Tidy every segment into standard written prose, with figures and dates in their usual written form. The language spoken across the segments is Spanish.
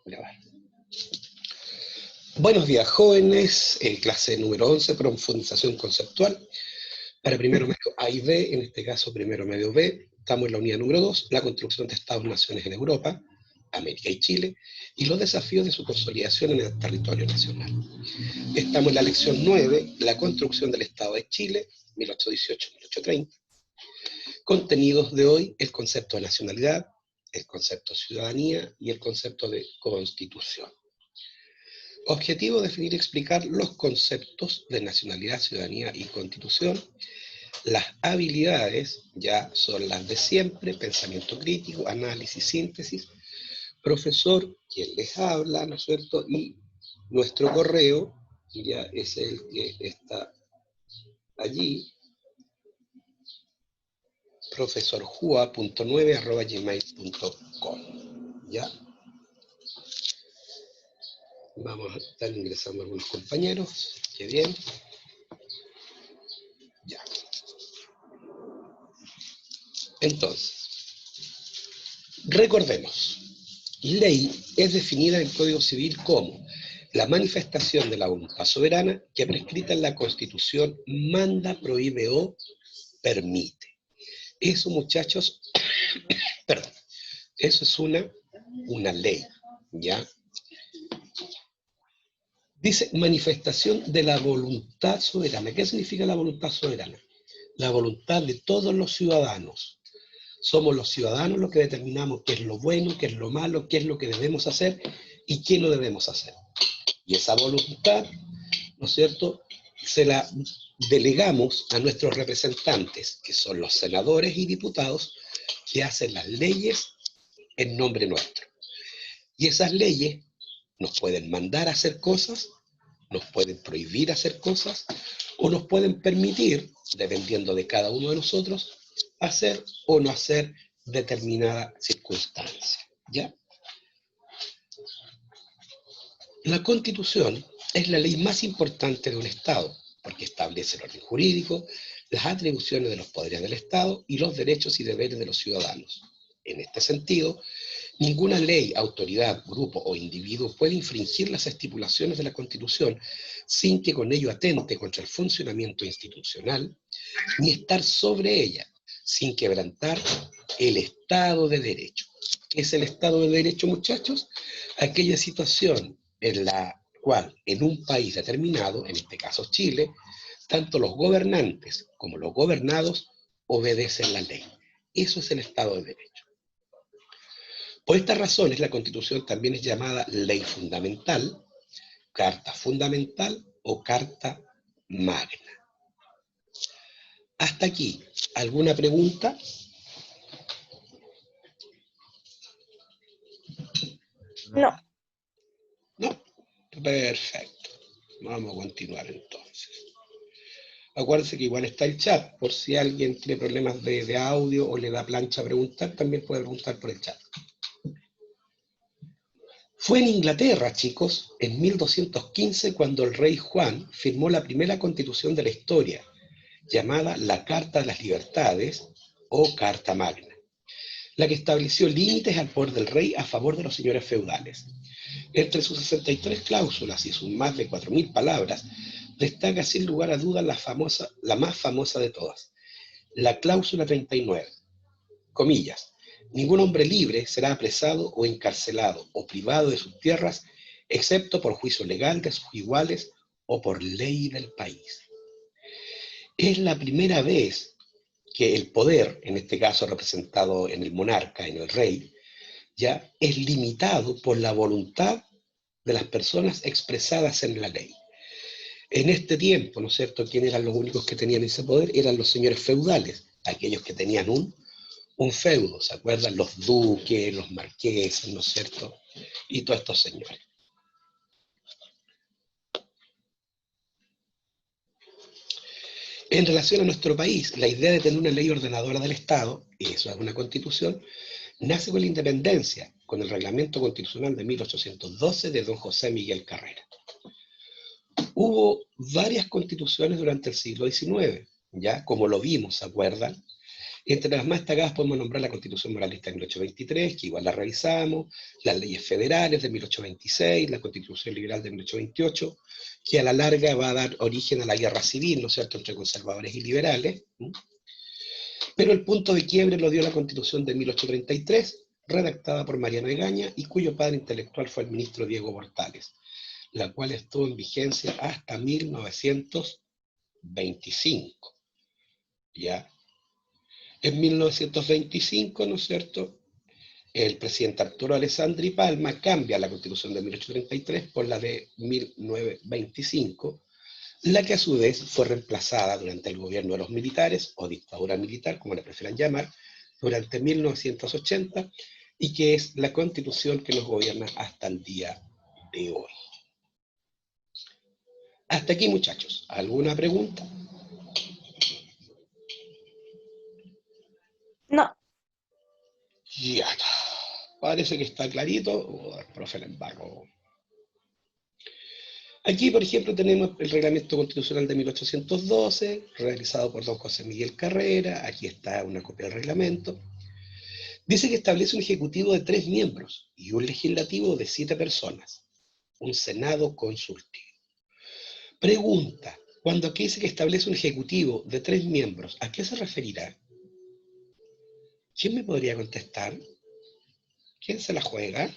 Grabar. Buenos días, jóvenes. Clase número 11, profundización conceptual. Para primero medio A y B, en este caso primero medio B, estamos en la unidad número 2, la construcción de Estados-naciones en Europa, América y Chile, y los desafíos de su consolidación en el territorio nacional. Estamos en la lección 9, la construcción del Estado de Chile, 1818-1830. Contenidos de hoy, el concepto de nacionalidad, el concepto de ciudadanía y el concepto de constitución. Objetivo: definir y explicar los conceptos de nacionalidad, ciudadanía y constitución. Las habilidades ya son las de siempre: pensamiento crítico, análisis, síntesis. Profesor, quien les habla, ¿no es cierto? Y nuestro correo ya es el que está allí, profesorjua.9@gmail.com. ¿Ya? Vamos a estar ingresando a algunos compañeros. Qué bien. Ya. Entonces, recordemos, ley es definida en el Código Civil como la manifestación de la voluntad soberana que prescrita en la Constitución manda, prohíbe o permite. Eso, muchachos, perdón, eso es una ley, ¿ya? Dice manifestación de la voluntad soberana. ¿Qué significa la voluntad soberana? La voluntad de todos los ciudadanos. Somos los ciudadanos los que determinamos qué es lo bueno, qué es lo malo, qué es lo que debemos hacer y qué no debemos hacer. Y esa voluntad, ¿no es cierto?, se la delegamos a nuestros representantes, que son los senadores y diputados, que hacen las leyes en nombre nuestro. Y esas leyes nos pueden mandar a hacer cosas, nos pueden prohibir hacer cosas, o nos pueden permitir, dependiendo de cada uno de nosotros, hacer o no hacer determinada circunstancia, ¿ya? La Constitución es la ley más importante de un Estado, porque establece el orden jurídico, las atribuciones de los poderes del Estado y los derechos y deberes de los ciudadanos. En este sentido, ninguna ley, autoridad, grupo o individuo puede infringir las estipulaciones de la Constitución sin que con ello atente contra el funcionamiento institucional, ni estar sobre ella, sin quebrantar el Estado de Derecho. ¿Qué es el Estado de Derecho, muchachos? Aquella situación en la cual en un país determinado, en este caso Chile, tanto los gobernantes como los gobernados obedecen la ley. Eso es el Estado de Derecho. Por estas razones, la Constitución también es llamada ley fundamental, carta fundamental o carta magna. Hasta aquí, ¿alguna pregunta? No. No, perfecto. Vamos a continuar entonces. Acuérdense que igual está el chat, por si alguien tiene problemas de audio o le da plancha a preguntar, también puede preguntar por el chat. Fue en Inglaterra, chicos, en 1215 cuando el rey Juan firmó la primera constitución de la historia, llamada la Carta de las Libertades o Carta Magna, la que estableció límites al poder del rey a favor de los señores feudales. Entre sus 63 cláusulas y sus más de 4.000 palabras, destaca sin lugar a dudas la más famosa de todas, la cláusula 39, comillas: ningún hombre libre será apresado o encarcelado o privado de sus tierras, excepto por juicio legal de sus iguales o por ley del país. Es la primera vez que el poder, en este caso representado en el monarca, en el rey, ya es limitado por la voluntad de las personas expresadas en la ley. En este tiempo, ¿no es cierto?, ¿quiénes eran los únicos que tenían ese poder? Eran los señores feudales, aquellos que tenían un feudo, ¿se acuerdan? Los duques, los marqueses, ¿no es cierto? Y todos estos señores. En relación a nuestro país, la idea de tener una ley ordenadora del Estado, y eso es una constitución, nace con la independencia, con el reglamento constitucional de 1812 de don José Miguel Carrera. Hubo varias constituciones durante el siglo XIX, ya como lo vimos, ¿se acuerdan? Entre las más destacadas podemos nombrar la Constitución Moralista de 1823, que igual la revisamos, las leyes federales de 1826, la Constitución Liberal de 1828, que a la larga va a dar origen a la guerra civil, ¿no es cierto?, entre conservadores y liberales. Pero el punto de quiebre lo dio la Constitución de 1833, redactada por Mariano Egaña y cuyo padre intelectual fue el ministro Diego Portales, la cual estuvo en vigencia hasta 1925. ¿Ya? En 1925, ¿no es cierto?, el presidente Arturo Alessandri Palma cambia la Constitución de 1833 por la de 1925, la que a su vez fue reemplazada durante el gobierno de los militares, o dictadura militar, como le prefieran llamar, durante 1980, y que es la Constitución que nos gobierna hasta el día de hoy. Hasta aquí, muchachos. ¿Alguna pregunta? No. Ya, parece que está clarito. Profe Lembaco. Aquí, por ejemplo, tenemos el Reglamento Constitucional de 1812, realizado por don José Miguel Carrera. Aquí está una copia del reglamento. Dice que establece un ejecutivo de 3 miembros y un legislativo de 7 personas. Un Senado consultivo. Pregunta, cuando aquí dice que establece un ejecutivo de 3 miembros, ¿a qué se referirá? ¿Quién me podría contestar? ¿Quién se la juega?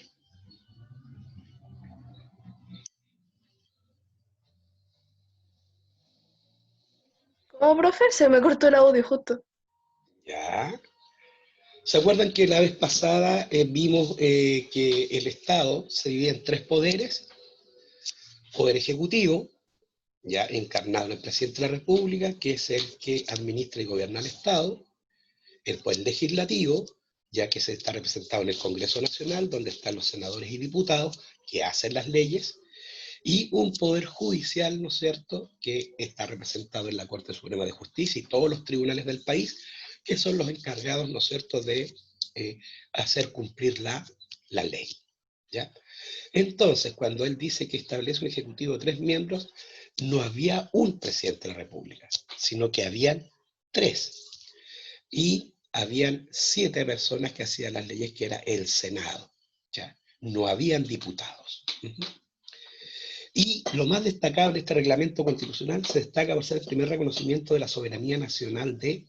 ¿Cómo, profe? Se me cortó el audio justo. Ya. ¿Se acuerdan que la vez pasada vimos que el Estado se divide en 3 poderes? Poder ejecutivo, ya encarnado en el presidente de la República, que es el que administra y gobierna el Estado. El poder legislativo, ya que se está representado en el Congreso Nacional, donde están los senadores y diputados que hacen las leyes. Y un poder judicial, ¿no es cierto?, que está representado en la Corte Suprema de Justicia y todos los tribunales del país, que son los encargados, ¿no es cierto?, de hacer cumplir la ley. ¿Ya? Entonces, cuando él dice que establece un ejecutivo de 3 miembros, no había un presidente de la República, sino que habían 3. Y habían 7 personas que hacían las leyes, que era el Senado. ¿Ya? No habían diputados. Y lo más destacable de este reglamento constitucional se destaca por ser el primer reconocimiento de la soberanía nacional de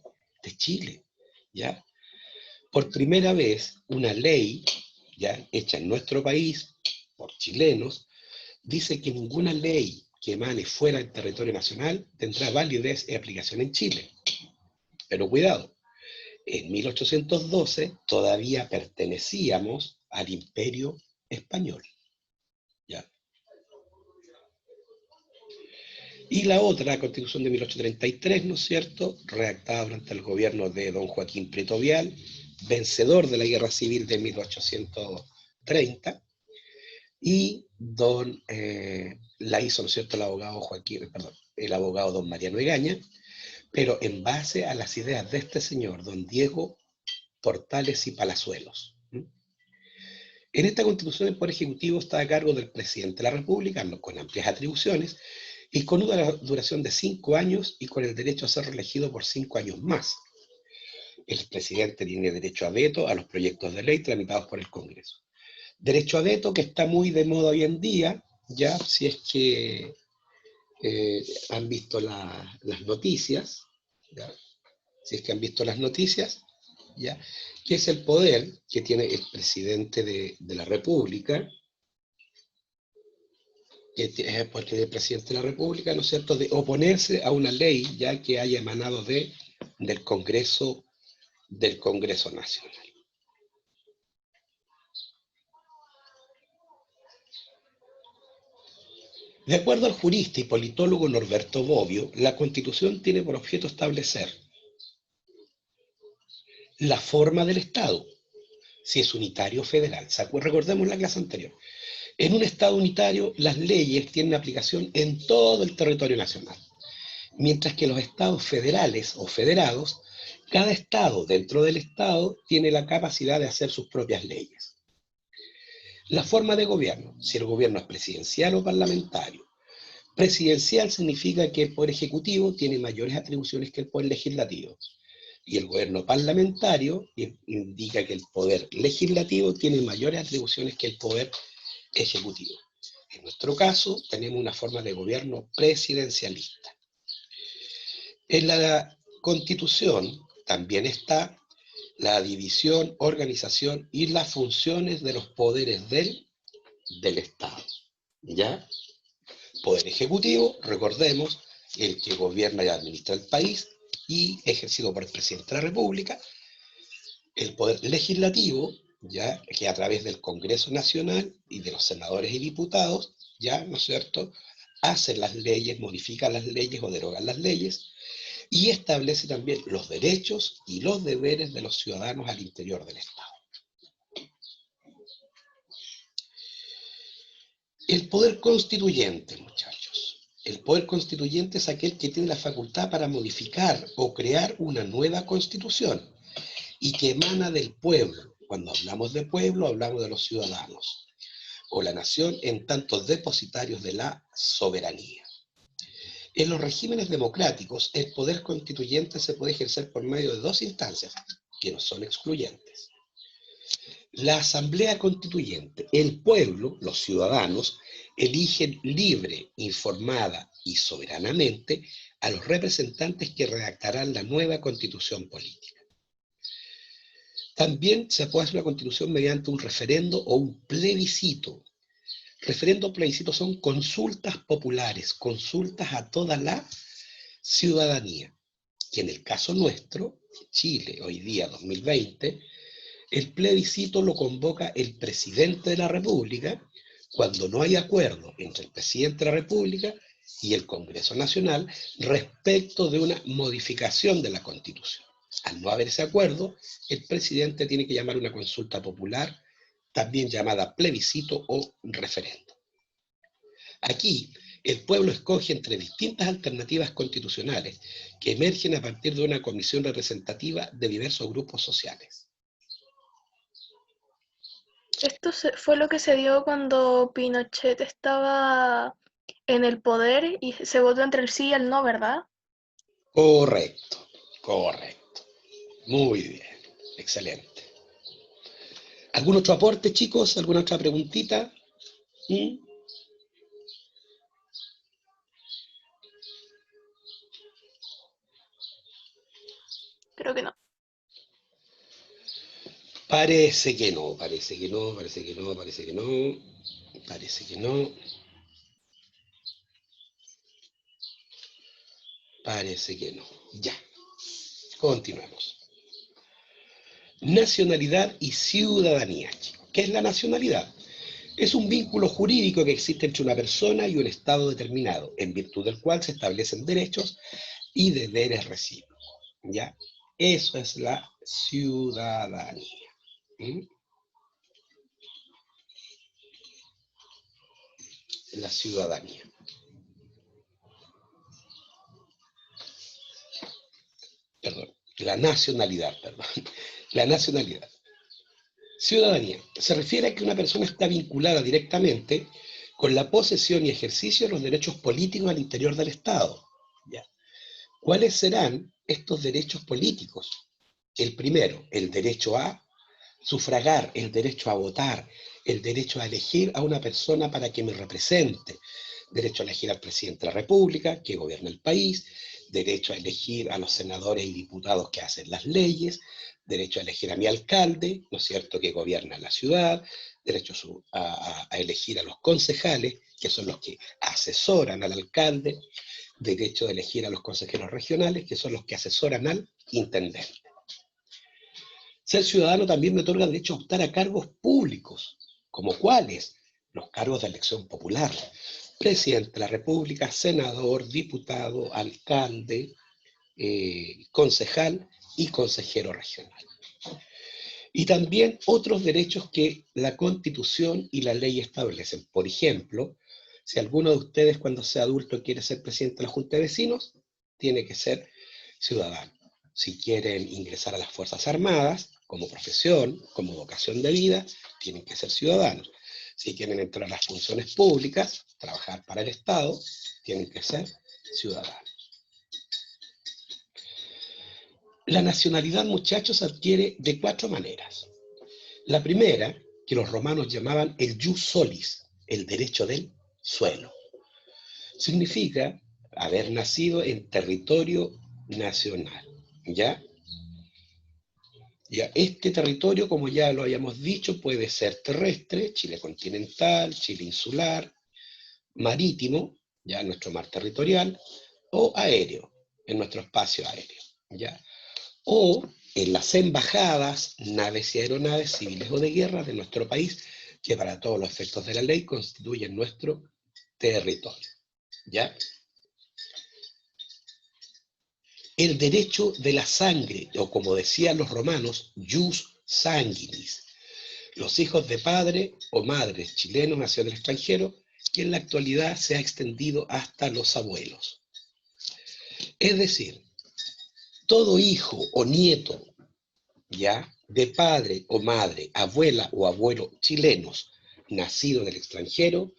Chile. ¿Ya? Por primera vez, una ley, ya hecha en nuestro país por chilenos, dice que ninguna ley que emane fuera del territorio nacional tendrá validez y aplicación en Chile. Pero cuidado, en 1812 todavía pertenecíamos al Imperio Español. ¿Ya? Y la otra, la Constitución de 1833, ¿no es cierto?, redactada durante el gobierno de don Joaquín Prieto Vial, vencedor de la Guerra Civil de 1830, y la hizo, ¿no es cierto?, el abogado don Mariano Egaña, pero en base a las ideas de este señor, don Diego Portales y Palazuelos. En esta Constitución el Poder Ejecutivo está a cargo del Presidente de la República, con amplias atribuciones, y con una duración de 5 años y con el derecho a ser reelegido por 5 años más. El presidente tiene derecho a veto a los proyectos de ley tramitados por el Congreso. Derecho a veto que está muy de moda hoy en día, ya si es que han visto las noticias, ¿ya? Si es que han visto las noticias, ¿ya?, que es el poder que tiene el presidente de la República, porque el presidente de la República, ¿no es cierto?, de oponerse a una ley ya que haya emanado del Congreso Nacional. De acuerdo al jurista y politólogo Norberto Bobbio, la Constitución tiene por objeto establecer la forma del Estado, si es unitario o federal. Recordemos la clase anterior. En un Estado unitario, las leyes tienen aplicación en todo el territorio nacional, mientras que los estados federales o federados, cada estado dentro del estado tiene la capacidad de hacer sus propias leyes. La forma de gobierno, si el gobierno es presidencial o parlamentario. Presidencial significa que el Poder Ejecutivo tiene mayores atribuciones que el Poder Legislativo. Y el gobierno parlamentario indica que el poder legislativo tiene mayores atribuciones que el poder ejecutivo. En nuestro caso, tenemos una forma de gobierno presidencialista. En la Constitución también está la división, organización y las funciones de los poderes del Estado. ¿Ya? Poder ejecutivo, recordemos, el que gobierna y administra el país y ejercido por el presidente de la República. El poder legislativo, ya que a través del Congreso Nacional y de los senadores y diputados, ya, ¿no es cierto?, hacen las leyes, modifican las leyes o derogan las leyes, y establece también los derechos y los deberes de los ciudadanos al interior del Estado. El poder constituyente, muchachos. El poder constituyente es aquel que tiene la facultad para modificar o crear una nueva constitución y que emana del pueblo. Cuando hablamos de pueblo, hablamos de los ciudadanos o la nación en tanto depositarios de la soberanía. En los regímenes democráticos, el poder constituyente se puede ejercer por medio de dos instancias, que no son excluyentes. La Asamblea Constituyente, el pueblo, los ciudadanos, eligen libre, informada y soberanamente a los representantes que redactarán la nueva constitución política. También se puede hacer una constitución mediante un referendo o un plebiscito. Referendo o plebiscito son consultas populares, consultas a toda la ciudadanía, que en el caso nuestro, Chile, hoy día 2020, el plebiscito lo convoca el presidente de la República cuando no hay acuerdo entre el presidente de la República y el Congreso Nacional respecto de una modificación de la Constitución. Al no haber ese acuerdo, el presidente tiene que llamar una consulta popular, también llamada plebiscito o referendo. Aquí, el pueblo escoge entre distintas alternativas constitucionales que emergen a partir de una comisión representativa de diversos grupos sociales. Esto fue lo que se dio cuando Pinochet estaba en el poder y se votó entre el sí y el no, ¿verdad? Correcto, correcto. Muy bien, excelente. ¿Algún otro aporte, chicos? ¿Alguna otra preguntita? ¿Mm? Creo que no. Parece que no, parece que no, parece que no, parece que no, parece que no. Parece que no. Ya, continuemos. Nacionalidad y ciudadanía, chicos. ¿Qué es la nacionalidad? Es un vínculo jurídico que existe entre una persona y un estado determinado, en virtud del cual se establecen derechos y deberes recíprocos. ¿Ya? Eso es la ciudadanía. ¿Mm? La ciudadanía. Perdón, la nacionalidad, perdón. La nacionalidad. Ciudadanía. Se refiere a que una persona está vinculada directamente con la posesión y ejercicio de los derechos políticos al interior del Estado. ¿Ya? ¿Cuáles serán estos derechos políticos? El primero, el derecho a sufragar, el derecho a votar, el derecho a elegir a una persona para que me represente, derecho a elegir al presidente de la República, que gobierna el país, derecho a elegir a los senadores y diputados que hacen las leyes, derecho a elegir a mi alcalde, ¿no es cierto?, que gobierna la ciudad, derecho a elegir a los concejales, que son los que asesoran al alcalde, derecho de elegir a los consejeros regionales, que son los que asesoran al intendente. Ser ciudadano también me otorga derecho a optar a cargos públicos, como cuáles, los cargos de elección popular, presidente de la República, senador, diputado, alcalde, concejal y consejero regional. Y también otros derechos que la Constitución y la ley establecen. Por ejemplo, si alguno de ustedes cuando sea adulto quiere ser presidente de la Junta de Vecinos, tiene que ser ciudadano. Si quieren ingresar a las Fuerzas Armadas, como profesión, como vocación de vida, tienen que ser ciudadanos. Si quieren entrar a las funciones públicas, trabajar para el Estado, tienen que ser ciudadanos. La nacionalidad, muchachos, se adquiere de 4 maneras. La primera, que los romanos llamaban el jus solis, el derecho del suelo. Significa haber nacido en territorio nacional, ¿ya? Ya, este territorio, como ya lo habíamos dicho, puede ser terrestre, Chile continental, Chile insular, marítimo, ya nuestro mar territorial, o aéreo, en nuestro espacio aéreo, ¿ya? O en las embajadas, naves y aeronaves civiles o de guerra de nuestro país, que para todos los efectos de la ley constituyen nuestro territorio, ¿ya? El derecho de la sangre, o como decían los romanos, jus sanguinis, los hijos de padre o madres chilenos nacidos en el extranjero, que en la actualidad se ha extendido hasta los abuelos. Es decir, todo hijo o nieto, ya, de padre o madre, abuela o abuelo chilenos nacido en el extranjero,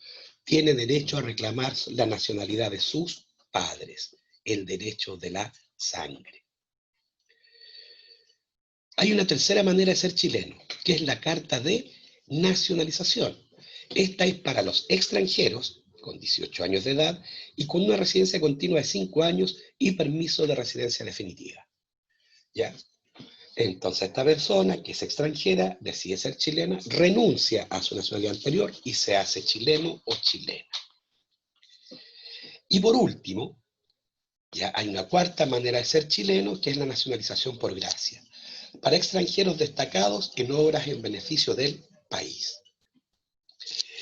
tiene derecho a reclamar la nacionalidad de sus padres, el derecho de la sangre. Hay una tercera manera de ser chileno, que es la carta de nacionalización. Esta es para los extranjeros con 18 años de edad y con una residencia continua de 5 años y permiso de residencia definitiva. ¿Ya? Entonces esta persona, que es extranjera, decide ser chilena, renuncia a su nacionalidad anterior y se hace chileno o chilena. Y por último, ya hay una cuarta manera de ser chileno, que es la nacionalización por gracia, para extranjeros destacados en obras en beneficio del país.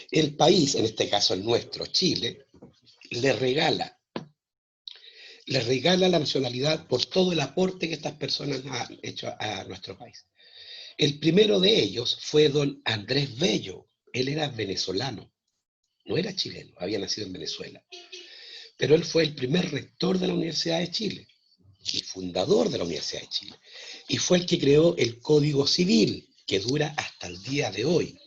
El país, en este caso el nuestro, Chile, le regala la nacionalidad por todo el aporte que estas personas han hecho a nuestro país. El primero de ellos fue don Andrés Bello. Él era venezolano, no era chileno, había nacido en Venezuela. Pero él fue el primer rector de la Universidad de Chile y fundador de la Universidad de Chile. Y fue el que creó el Código Civil, que dura hasta el día de hoy.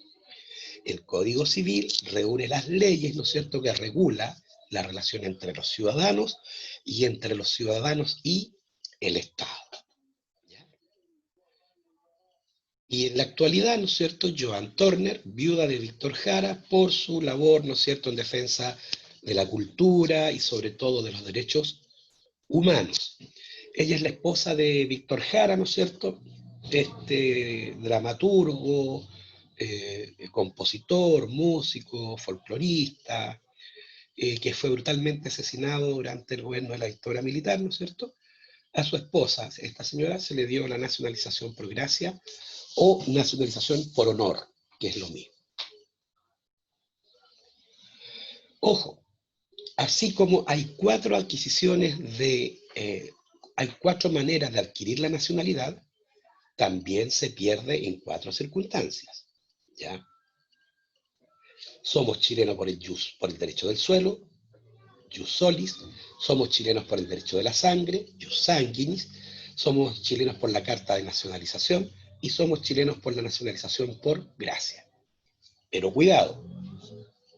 El Código Civil reúne las leyes, ¿no es cierto?, que regula la relación entre los ciudadanos y entre los ciudadanos y el Estado. ¿Ya? Y en la actualidad, ¿no es cierto?, Joan Turner, viuda de Víctor Jara, por su labor, ¿no es cierto?, en defensa de la cultura y sobre todo de los derechos humanos. Ella es la esposa de Víctor Jara, ¿no es cierto?, este dramaturgo, compositor, músico, folclorista, que fue brutalmente asesinado durante el gobierno de la dictadura militar, ¿no es cierto? A su esposa, esta señora, se le dio la nacionalización por gracia o nacionalización por honor, que es lo mismo. Ojo, así como hay 4 adquisiciones hay 4 maneras de adquirir la nacionalidad, también se pierde en 4 circunstancias, ¿ya? Somos chilenos por el derecho del suelo, jus solis, somos chilenos por el derecho de la sangre, jus sanguinis, somos chilenos por la carta de nacionalización y somos chilenos por la nacionalización por gracia. Pero cuidado,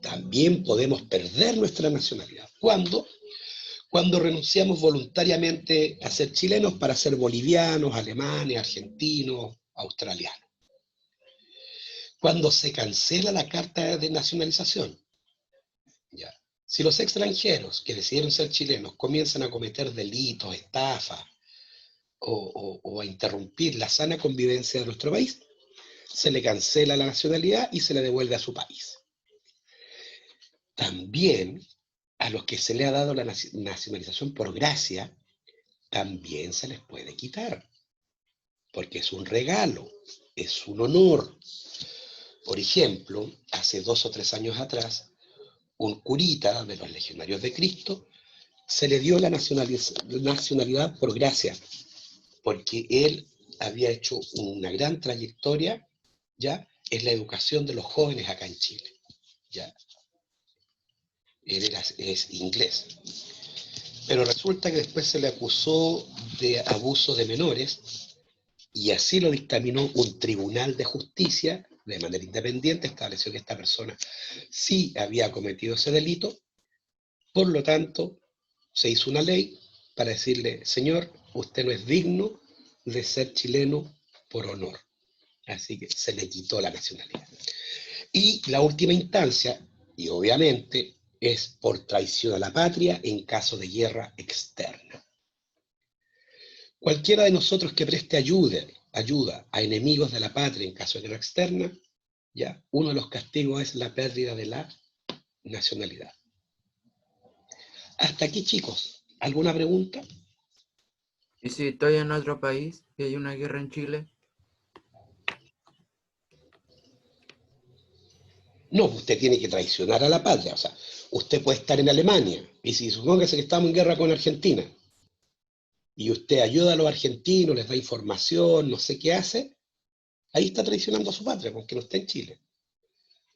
también podemos perder nuestra nacionalidad. ¿Cuándo? Cuando renunciamos voluntariamente a ser chilenos para ser bolivianos, alemanes, argentinos, australianos. Cuando se cancela la carta de nacionalización. ¿Ya? Si los extranjeros que decidieron ser chilenos comienzan a cometer delitos, estafas o a interrumpir la sana convivencia de nuestro país, se le cancela la nacionalidad y se le devuelve a su país. También a los que se le ha dado la nacionalización por gracia, también se les puede quitar, porque es un regalo, es un honor. Por ejemplo, hace 2 o 3 años atrás, un curita de los Legionarios de Cristo se le dio la nacionalidad por gracia, porque él había hecho una gran trayectoria, ¿ya?, en la educación de los jóvenes acá en Chile, ¿ya? Él es inglés. Pero resulta que después se le acusó de abuso de menores y así lo dictaminó un tribunal de justicia de manera independiente, estableció que esta persona sí había cometido ese delito, por lo tanto se hizo una ley para decirle, señor, usted no es digno de ser chileno por honor. Así que se le quitó la nacionalidad. Y la última instancia, y obviamente, es por traición a la patria en caso de guerra externa. Cualquiera de nosotros que preste ayuda a enemigos de la patria en caso de guerra externa, ya, uno de los castigos es la pérdida de la nacionalidad. Hasta aquí, chicos. ¿Alguna pregunta? ¿Y si estoy en otro país y hay una guerra en Chile? No, usted tiene que traicionar a la patria. O sea, usted puede estar en Alemania y si supóngase que estamos en guerra con Argentina y usted ayuda a los argentinos, les da información, no sé qué hace, ahí está traicionando a su patria porque no está en Chile.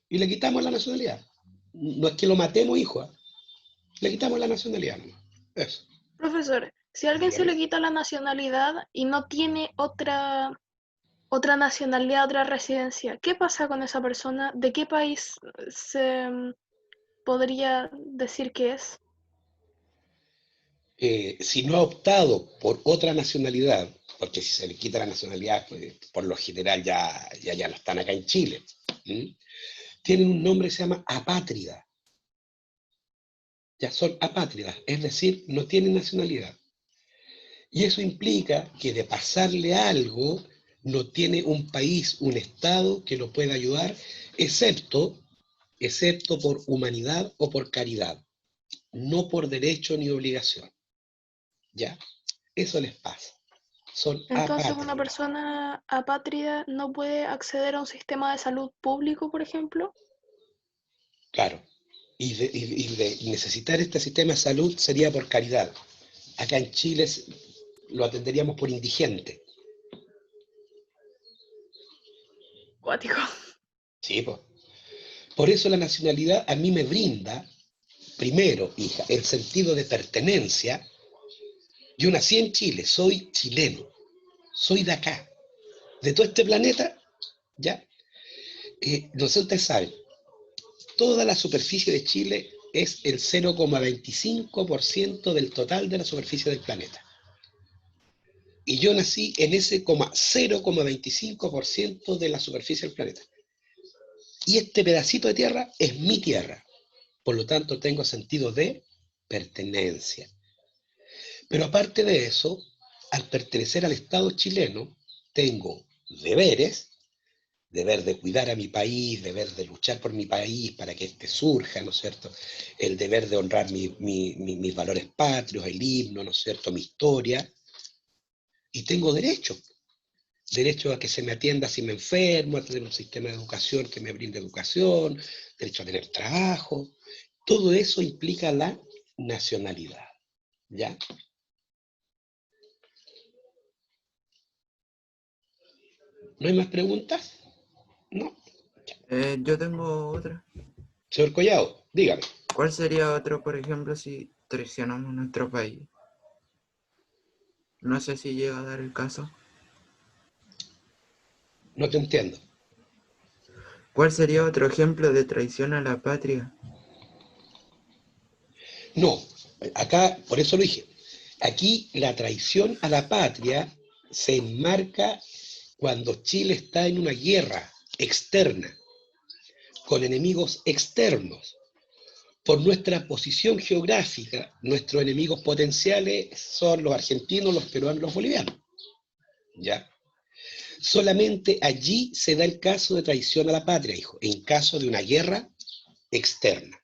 Y le quitamos la nacionalidad. No es que lo matemos, hijo, ¿eh? Le quitamos la nacionalidad, ¿no? Eso. Profesor, si a alguien se Dígame. le quita la nacionalidad y no tiene otra nacionalidad, otra residencia, ¿qué pasa con esa persona? ¿De qué país se podría decir que es? Si no ha optado por otra nacionalidad, porque si se le quita la nacionalidad, pues, por lo general ya no están acá en Chile, ¿m? Tienen un nombre que se llama apátrida. Ya son apátridas, es decir, no tienen nacionalidad. Y eso implica que de pasarle algo, no tiene un país, un Estado que lo pueda ayudar, excepto por humanidad o por caridad, no por derecho ni obligación. ¿Ya? Eso les pasa. Son Entonces, una apátridas. persona apátrida no puede acceder a un sistema de salud público, por ejemplo. Claro. Y de necesitar este sistema de salud sería por caridad. Acá en Chile lo atenderíamos por indigente. Cuático. Sí, pues. Por eso la nacionalidad a mí me brinda, primero, hija, el sentido de pertenencia. Yo nací en Chile, soy chileno, soy de acá, de todo este planeta, ¿ya? No sé si ustedes saben, toda la superficie de Chile es el 0,25% del total de la superficie del planeta. Y yo nací en ese 0,25% de la superficie del planeta. Y este pedacito de tierra es mi tierra. Por lo tanto, tengo sentido de pertenencia. Pero aparte de eso, al pertenecer al Estado chileno, tengo deberes, deber de cuidar a mi país, deber de luchar por mi país para que éste surja, ¿no es cierto? El deber de honrar mis valores patrios, el himno, ¿no es cierto? Mi historia. Y tengo derecho a que se me atienda si me enfermo, a tener un sistema de educación que me brinde educación, derecho a tener trabajo. Todo eso implica la nacionalidad, ¿ya? ¿No hay más preguntas? No. Yo tengo otra. Señor Collado, dígame. ¿Cuál sería otro, por ejemplo, si traicionamos nuestro país? No sé si llega a dar el caso. No te entiendo. ¿Cuál sería otro ejemplo de traición a la patria? No, acá, por eso lo dije. Aquí la traición a la patria se enmarca cuando Chile está en una guerra externa, con enemigos externos. Por nuestra posición geográfica, nuestros enemigos potenciales son los argentinos, los peruanos, los bolivianos. ¿Ya? Solamente allí se da el caso de traición a la patria, hijo, en caso de una guerra externa.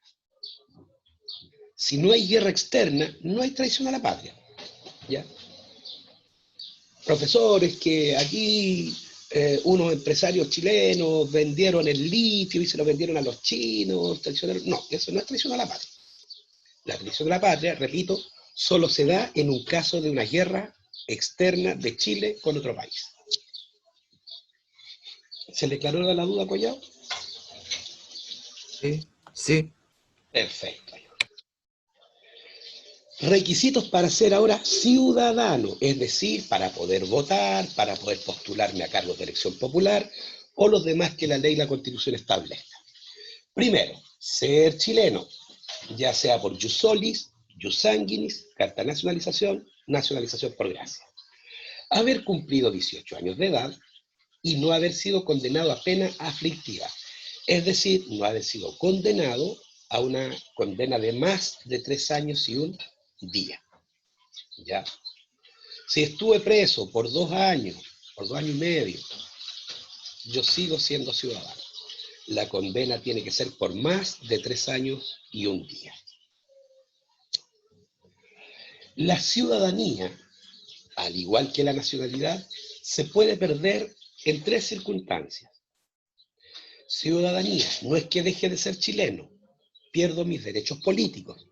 Si no hay guerra externa, no hay traición a la patria. ¿Ya? Profesores que aquí unos empresarios chilenos vendieron el litio y se lo vendieron a los chinos, traicionaron. No, eso no es traición a la patria. La traición a la patria, repito, solo se da en un caso de una guerra externa de Chile con otro país. ¿Se le aclaró la duda, Collado? Sí, sí. Perfecto. Requisitos para ser ahora ciudadano, es decir, para poder votar, para poder postularme a cargos de elección popular o los demás que la ley y la Constitución establezcan. Primero, ser chileno, ya sea por jus solis, jus sanguinis, carta de nacionalización, nacionalización por gracia. haber cumplido 18 años de edad y no haber sido condenado a pena aflictiva. Es decir, no haber sido condenado a una condena de más de 3 años y un día. ¿Ya? Si estuve preso por 2 años, por 2 años y medio, yo sigo siendo ciudadano. La condena tiene que ser por más de 3 años y un día. La ciudadanía, al igual que la nacionalidad, se puede perder en 3 circunstancias. Ciudadanía, no es que deje de ser chileno, pierdo mis derechos políticos.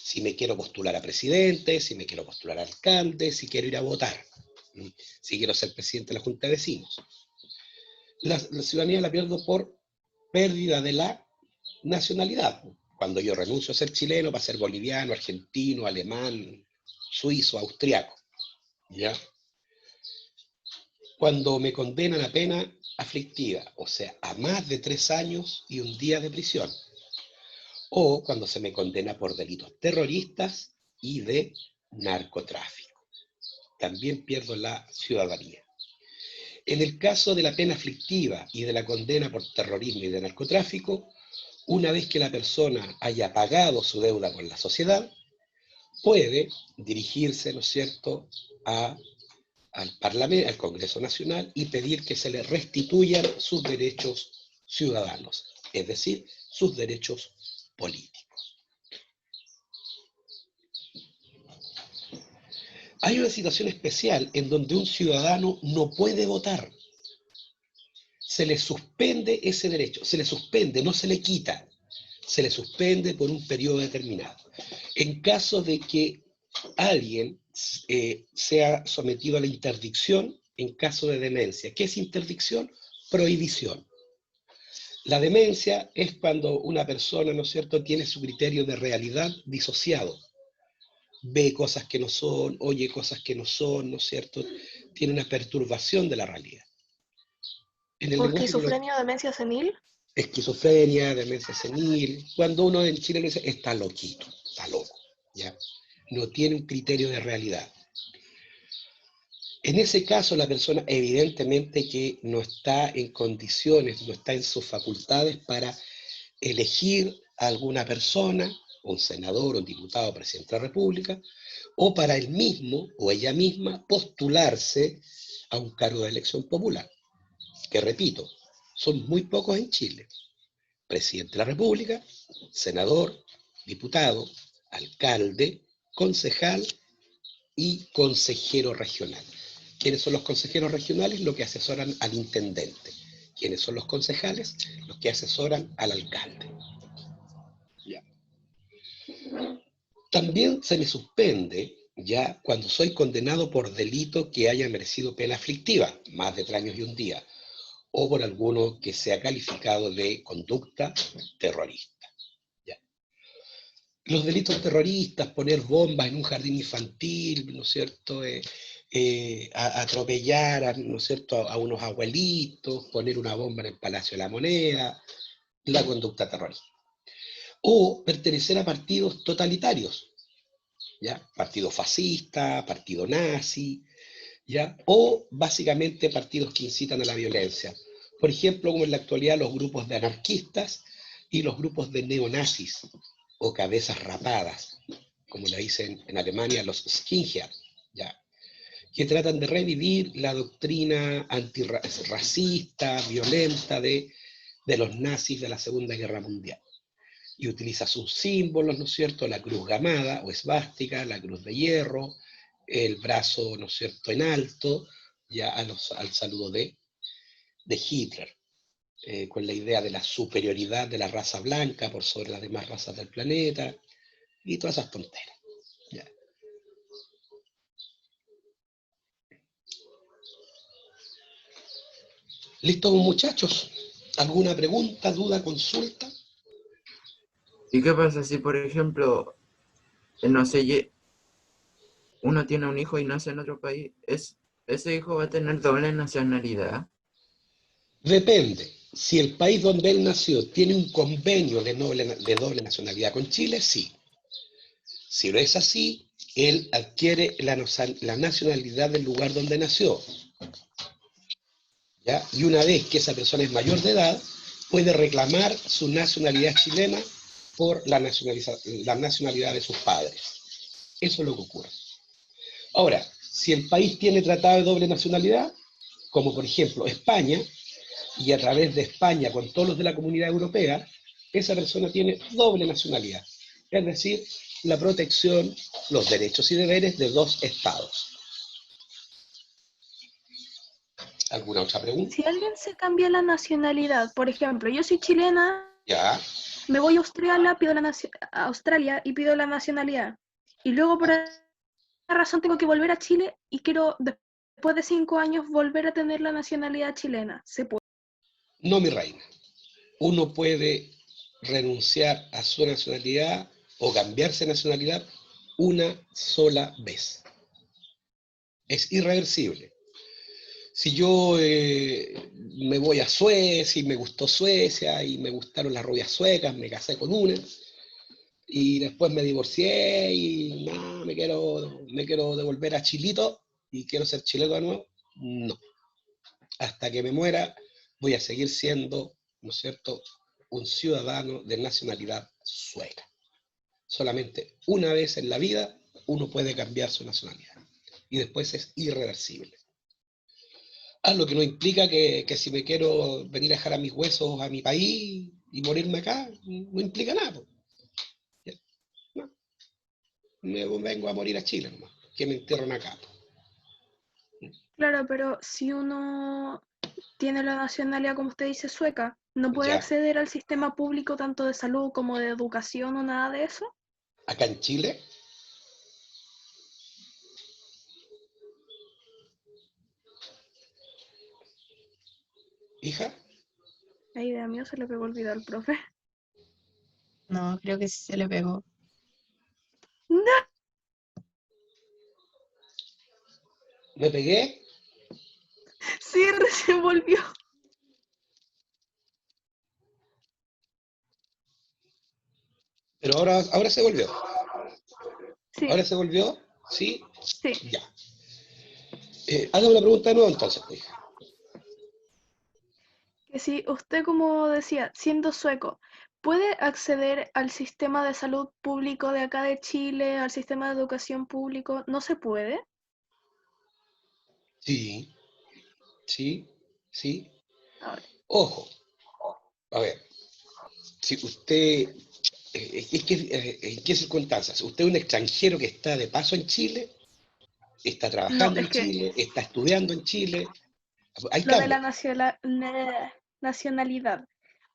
Si me quiero postular a presidente, si me quiero postular a alcalde, si quiero ir a votar, si quiero ser presidente de la Junta de Vecinos. La ciudadanía la pierdo por pérdida de la nacionalidad. Cuando yo renuncio a ser chileno para ser boliviano, argentino, alemán, suizo, austriaco. ¿Ya? Cuando me condenan a pena aflictiva, o sea, a más de 3 años y un día de prisión, o cuando se me condena por delitos terroristas y de narcotráfico. También pierdo la ciudadanía. En el caso de la pena aflictiva y de la condena por terrorismo y de narcotráfico, una vez que la persona haya pagado su deuda con la sociedad, puede dirigirse, ¿no es cierto?, al Parlamento, al Congreso Nacional y pedir que se le restituyan sus derechos ciudadanos, es decir, sus derechos políticos. Hay una situación especial en donde un ciudadano no puede votar. Se le suspende ese derecho, se le suspende, no se le quita, se le suspende por un periodo determinado. En caso de que alguien sea sometido a la interdicción en caso de demencia. ¿Qué es interdicción? Prohibición. La demencia es cuando una persona, ¿no es cierto?, tiene su criterio de realidad disociado. Ve cosas que no son, oye cosas que no son, ¿no es cierto? Tiene una perturbación de la realidad. En el ¿O lenguaje esquizofrenia o demencia senil? esquizofrenia, demencia senil, cuando uno en Chile le dice, está loquito, está loco, ¿ya? No tiene un criterio de realidad. En ese caso, la persona evidentemente que no está en condiciones, no está en sus facultades para elegir a alguna persona, un senador, un diputado, presidente de la República, o para él mismo o ella misma postularse a un cargo de elección popular, que repito, son muy pocos en Chile. Presidente de la República, senador, diputado, alcalde, concejal y consejero regional. ¿Quiénes son los consejeros regionales? Los que asesoran al intendente. ¿Quiénes son los concejales? Los que asesoran al alcalde. Ya. También se me suspende ya cuando soy condenado por delito que haya merecido pena aflictiva, más de 3 años y un día, o por alguno que sea calificado de conducta terrorista. Ya. Los delitos terroristas, poner bombas en un jardín infantil, ¿no es cierto?, atropellar, ¿no es cierto?, a unos abuelitos, poner una bomba en el Palacio de la Moneda, la conducta terrorista. O pertenecer a partidos totalitarios, ¿ya? Partido fascista, partido nazi, ¿ya? O básicamente partidos que incitan a la violencia. Por ejemplo, como en la actualidad los grupos de anarquistas y los grupos de neonazis o cabezas rapadas, como le dicen en Alemania los skinhead, ¿ya?, que tratan de revivir la doctrina antirracista, violenta de los nazis de la Segunda Guerra Mundial. Y utiliza sus símbolos, ¿no es cierto?, la cruz gamada o esvástica, la cruz de hierro, el brazo, ¿no es cierto?, en alto, ya al saludo de Hitler, con la idea de la superioridad de la raza blanca por sobre las demás razas del planeta, y todas esas tonteras. Ya. ¿Listo, muchachos? ¿Alguna pregunta, duda, consulta? ¿Y qué pasa si, por ejemplo, no sé, uno tiene un hijo y nace en otro país? ¿Ese hijo va a tener doble nacionalidad? Depende. Si el país donde él nació tiene un convenio de doble nacionalidad con Chile, sí. Si no es así, él adquiere la nacionalidad del lugar donde nació, ¿ya? Y una vez que esa persona es mayor de edad, puede reclamar su nacionalidad chilena por la nacionalidad de sus padres. Eso es lo que ocurre. Ahora, si el país tiene tratado de doble nacionalidad, como por ejemplo España, y a través de España con todos los de la Comunidad Europea, esa persona tiene doble nacionalidad. Es decir, la protección, los derechos y deberes de dos estados. ¿Alguna otra pregunta? Si alguien se cambia la nacionalidad, por ejemplo, yo soy chilena, Ya. me voy a Australia, a Australia y pido la nacionalidad. Y luego por alguna razón tengo que volver a Chile y quiero, después de 5 años, volver a tener la nacionalidad chilena. ¿Se puede? No, mi reina. Uno puede renunciar a su nacionalidad o cambiarse de nacionalidad una sola vez. Es irreversible. Si yo me voy a Suecia y me gustó Suecia y me gustaron las rubias suecas, me casé con una y después me divorcié y no, me quiero devolver a Chilito y quiero ser chileno de nuevo, no. Hasta que me muera voy a seguir siendo, ¿no es cierto?, un ciudadano de nacionalidad sueca. Solamente una vez en la vida uno puede cambiar su nacionalidad y después es irreversible. Lo que no implica que si me quiero venir a dejar a mis huesos a mi país y morirme acá, no implica nada. No, me vengo a morir a Chile nomás, que me entierren acá. Claro, pero si uno tiene la nacionalidad, como usted dice, sueca, ¿no puede Ya, acceder al sistema público tanto de salud como de educación o nada de eso? acá en Chile, hija, La idea mía se le pegó olvidar al profe. No, creo que sí se le pegó. ¡No! me pegué, Sí, recién volvió. pero ahora se volvió. Sí, Ahora se volvió, ¿sí? sí. Ya. Haga una pregunta de nuevo entonces, pues, hija. Que si usted, como decía, siendo sueco, puede acceder al sistema de salud público de acá de Chile, al sistema de educación público, ¿no se puede? Sí, sí, sí. Ahora, Ojo, a ver, si usted, ¿en qué circunstancias? Usted es un extranjero que está de paso en Chile, está no, trabajando es en que Chile, está estudiando en Chile, hay lo de la cambio. nacionalidad,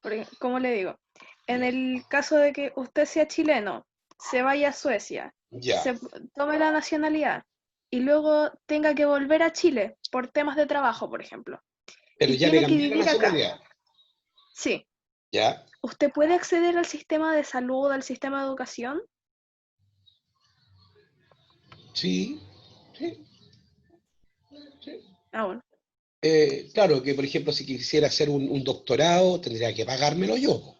porque, como le digo, en el caso de que usted sea chileno, se vaya a Suecia, Ya, se tome la nacionalidad y luego tenga que volver a Chile por temas de trabajo, por ejemplo, pero y ya me tiene que cambié la vivir acá. nacionalidad. Sí, Ya, ¿usted puede acceder al sistema de salud, al sistema de educación? sí, sí, sí. Ah, bueno. Claro que, por ejemplo, si quisiera hacer un doctorado, tendría que pagármelo yo.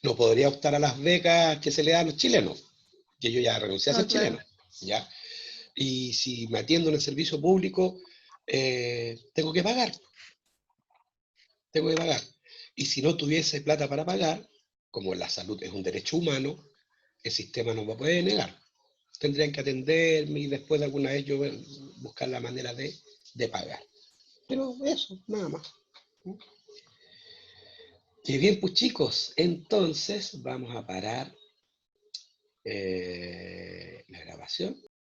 No podría optar a las becas que se le dan a los chilenos, que yo ya renuncié a Ah, ser claro. chileno, ¿ya? Y si me atiendo en el servicio público, tengo que pagar, tengo que pagar. Y si no tuviese plata para pagar, como la salud es un derecho humano, el sistema no me puede negar. Tendrían que atenderme y después de alguna vez yo buscar la manera de pagar. Pero eso, nada más. Qué bien, pues chicos, entonces vamos a parar la grabación.